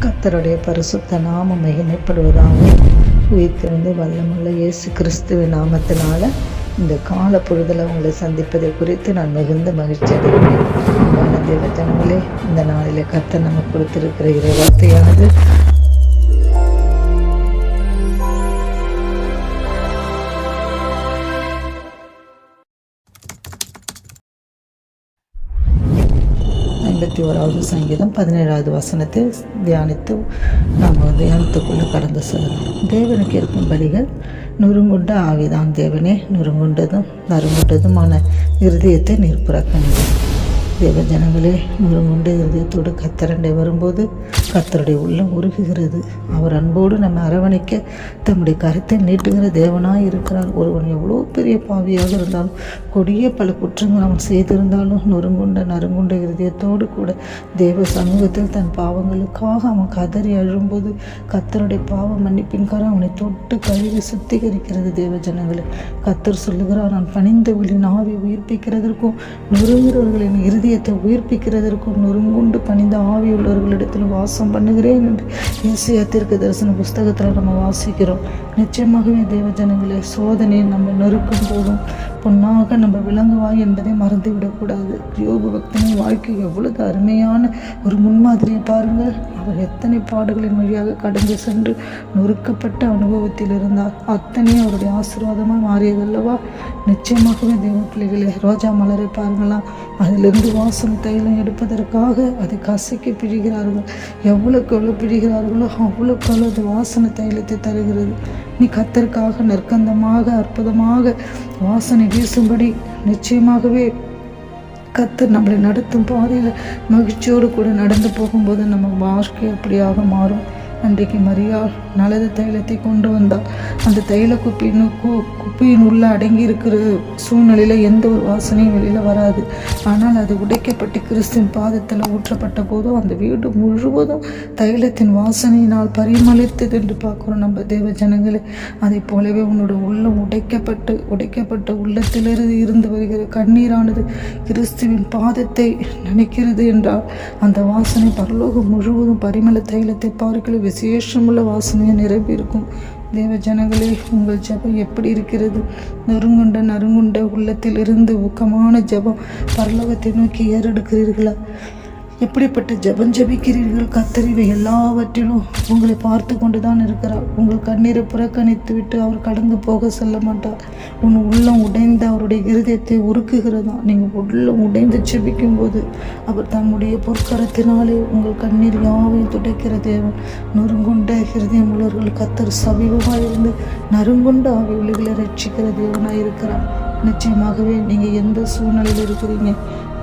கர்த்தருடைய பரிசுத்த நாமம் மகிமைப்படுவதாக. உயிர்த்தெழுந்து வல்லமுள்ள இயேசு கிறிஸ்துவின் நாமத்தினால இந்த கால பொழுதில் உங்களை சந்திப்பதை குறித்து நான் மிகுந்த மகிழ்ச்சி அடைகிறேன். அன்பான தேவ ஜனங்களே, இந்த நாளிலே கர்த்தர் நமக்கு கொடுத்திருக்கிற இறைவார்த்தையானது சங்கீதம் 17வது வசனத்தை தியானித்து நாம் தியானத்துக்குள்ளே கடந்து செல்லலாம். தேவனுக்கு இருக்கும் பலிகள் நொறுங்குண்ட ஆவிதான். தேவனே, நொறுங்குண்டதும் நறுங்குண்டதுமான இருதயத்தை நீர் புறக்கணியும். தேவ ஜனங்களே, நொறுங்குண்ட இருதயத்தோடு கர்த்தரண்டை வரும்போது கர்த்தருடைய உள்ளம் உருகுகிறது. அவர் அன்போடு நம்ம அரவணைக்க தம்முடைய கருத்தை நீட்டுகிற தேவனாய் இருக்கிறார். ஒருவன் எவ்வளோ பெரிய பாவியாக இருந்தாலும், கொடிய பல குற்றங்கள் அவன் செய்திருந்தாலும், நொறுங்குண்ட நறுங்குண்ட இருதயத்தோடு கூட தேவ சமூகத்தில் தன் பாவங்களுக்காக அவன் கதறி அழும்போது கர்த்தருடைய பாவ மன்னிப்பின் காரம் அவனை தொட்டு கழுவி சுத்திகரிக்கிறது. தேவ ஜனங்களே, கர்த்தர் சொல்லுகிறார், நான் பணிந்தவர்களின் ஆவி உயிர்ப்பிக்கிறதற்கும் நொறுங்குறவர்களின் இருதயத்தை உயிர்ப்பிக்கிறதற்கும் நொறுங்குண்டு பணிந்த ஆவி உள்ளவர்களிடத்தில் வாசம் பண்ணுகிறேன் என்று ஏசாயா தீர்க்கதரிசன புஸ்தகத்தில் நம்ம வாசிக்கிறோம். நிச்சயமாகவே தேவ ஜனங்களே, சோதனை நம்ம நொறுக்கும் போதும் பொன்னாக நம்ம விளங்குவாய் என்பதை மறந்துவிடக்கூடாது. யோபு பக்தனின் வாழ்க்கை எவ்வளவு அருமையான ஒரு முன்மாதிரியை பாருங்கள். அவர் எத்தனை பாடுகளின் வழியாக கடந்து சென்று நொறுக்கப்பட்ட அனுபவத்தில் இருந்தார். அத்தனையும் அவருடைய ஆசீர்வாதமாக மாறியதல்லவா? நிச்சயமாகவே தேவ பிள்ளைகளே, ரோஜா மலரை பாருங்களாம், அதிலிருந்து வாசம் தைலம் எடுப்பதற்காக அதை கசக்கி பிழிகிறார்கள். எவ்வளோக்கு எவ்வளோ பிழிகிறார்களோ அவ்வளோக்கு அவ்வளோ அது வாசனை தைலத்தை தருகிறது. நீ கர்த்தருக்காக நற்கந்தமாக அற்புதமாக வாசனை வீசும்படி நிச்சயமாகவே கர்த்தர் நம்மளை நடத்தும் பாதையில் மகிழ்ச்சியோடு கூட நடந்து போகும்போது நம்ம வாழ்க்கை அப்படியாக மாறும். அன்றைக்கு மரியாள் நல்லது தைலத்தை கொண்டு வந்தால் அந்த தைல குப்பியின் உள்ள அடங்கி இருக்கிற சூழ்நிலையில் எந்த ஒரு வாசனையும் வெளியில் வராது. ஆனால் அது உடைக்கப்பட்டு கிறிஸ்துவின் பாதத்தில் ஊற்றப்பட்ட போதும் அந்த வீடு முழுவதும் தைலத்தின் வாசனையினால் பரிமளித்தது என்று பார்க்குறோம் நம்ம தேவ ஜனங்களே. அதை போலவே உன்னோட உள்ளம் உடைக்கப்பட்ட உள்ளத்திலிருந்து இருந்து வருகிற கண்ணீரானது கிறிஸ்துவின் பாதத்தை நினைக்கிறது என்றால் அந்த வாசனை பரலோகம் முழுவதும் பரிமள தைலத்தை பார்க்கல விசேஷமுள்ள வாசனையை நிரம்பி இருக்கும். தேவ ஜனங்களே, உங்கள் ஜெபம் எப்படி இருக்கிறது? நறுங்குண்ட உள்ளத்தில் இருந்து ஊக்கமான ஜெபம் பரலோகத்தை நோக்கி ஏறெடுக்கிறீர்களா? எப்படிப்பட்ட ஜெபம் ஜெபிக்கிறீர்கள்? கர்த்தர் இவை எல்லாவற்றிலும் உங்களை பார்த்து கொண்டு தான் இருக்கிறார். உங்கள் கண்ணீரை புறக்கணித்து விட்டு அவர் கடந்து போக செல்ல மாட்டார். உன் உள்ளம் உடைந்த அவருடைய இருதயத்தை உருக்குகிறதா? நீங்கள் உள்ளம் உடைந்து ஜெபிக்கும் போது அவர் தன்னுடைய பொற்கரத்தினாலே உங்கள் கண்ணீர் யாவையும் துடைக்கிற தேவன். நொறுங்குண்ட இருதயம் உள்ளவர்கள் கர்த்தர் சமீபமாக இருந்து நறுங்குண்ட ஆவி உள்ளவர்களை ரட்சிக்கிற தேவனாக இருக்கிறார். நிச்சயமாகவே நீங்கள் எந்த சூழ்நிலையில் இருக்கிறீங்க?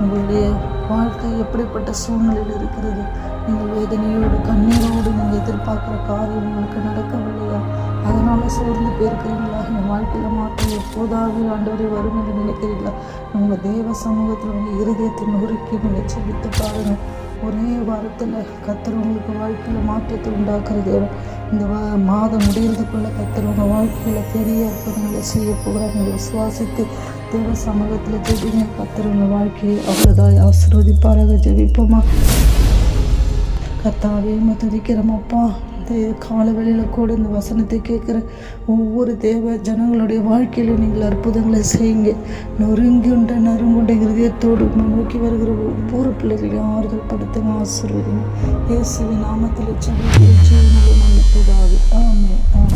உங்களுடைய வாழ்க்கை எப்படிப்பட்ட சூழ்நிலையில் இருக்கிறது? நீங்கள் வேதனையோடு கண்ணீரோடு நீங்கள் எதிர்பார்க்குற காரியம் உங்களுக்கு நடக்கவில்லையா? அதனால் சோர்ந்து போயிருக்கிறீங்களா? என் வாழ்க்கையில் மாற்றம் எப்போதாவது ஆண்டவரை வரும் என்று நினைக்கிறீங்களா? உங்கள் தேவ சமூகத்தில் உங்கள் இருதயத்தை நொறுக்கி நீங்கள் செபித்து பாருங்கள். ஒரே வாரத்தில் கர்த்தர் உங்களுக்கு வாழ்க்கையில் மாற்றத்தை உண்டாக்குறது. இந்த மாதம் முடிகிறதுக்குள்ளே கர்த்தர் உங்கள் வாழ்க்கையில் பெரிய அற்புதங்களை செய்ய போகிறார். நீங்கள் விசுவாசித்து தேவ சமூகத்தில் ஜெபிங்க. கர்த்தர் உங்கள் வாழ்க்கையை அவ்வளோதான் ஆசீர்வதிப்பாராக. ஜெபிப்போமா? கர்த்தாவே துதிக்கிறோமப்பா. இந்த கால வெளியில் கூட இந்த வசனத்தை கேட்குற ஒவ்வொரு தேவ ஜனங்களுடைய வாழ்க்கையில நீங்கள் அற்புதங்களை செய்யுங்க. நறுங்குண்ட இருதயத்தோடு நோக்கி வருகிற ஒவ்வொரு பிள்ளைகளையும் ஆறுதல் படுத்துங்க, ஆசீர்வதிங்க. இயேசுவின் நாமத்தில் ஜெபிக்கிறேன். ஆமென்.